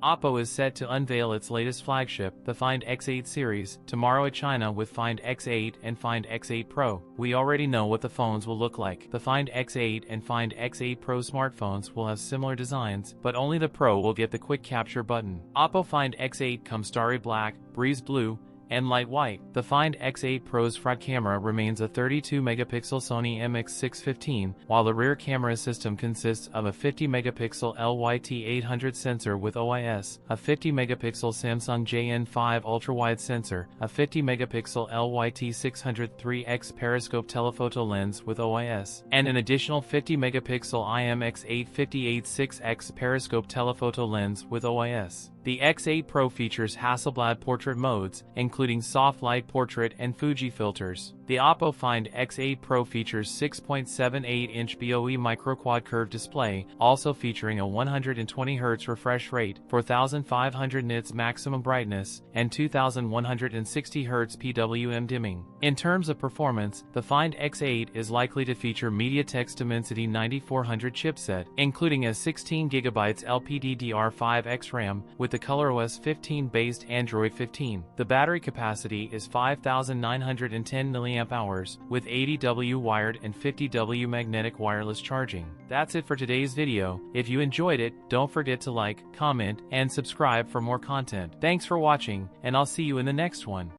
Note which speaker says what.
Speaker 1: Oppo is set to unveil its latest flagship, the Find X8 series, tomorrow at China with Find X8 and Find X8 Pro. We already know what the phones will look like. The Find X8 and Find X8 Pro smartphones will have similar designs, but only the Pro will get the quick capture button. Oppo Find X8 comes starry black, breeze blue, and light white. The Find X8 Pro's front camera remains a 32-megapixel Sony MX615, while the rear camera system consists of a 50-megapixel LYT800 sensor with OIS, a 50-megapixel Samsung JN5 ultra-wide sensor, a 50-megapixel LYT600 3x periscope telephoto lens with OIS, and an additional 50-megapixel IMX858 6x periscope telephoto lens with OIS. The X8 Pro features Hasselblad portrait modes, including soft light portrait and Fuji filters. The Oppo Find X8 Pro features 6.78-inch BOE micro-quad curved display, also featuring a 120Hz refresh rate, 4500 nits maximum brightness, and 2160Hz PWM dimming. In terms of performance, the Find X8 is likely to feature MediaTek's Dimensity 9400 chipset, including a 16GB LPDDR5X RAM with the ColorOS 15-based Android 15. The battery capacity is 5910 mAh with 80W wired and 50W magnetic wireless charging. That's it for today's video. If you enjoyed it, don't forget to like, comment, and subscribe for more content. Thanks for watching, and I'll see you in the next one.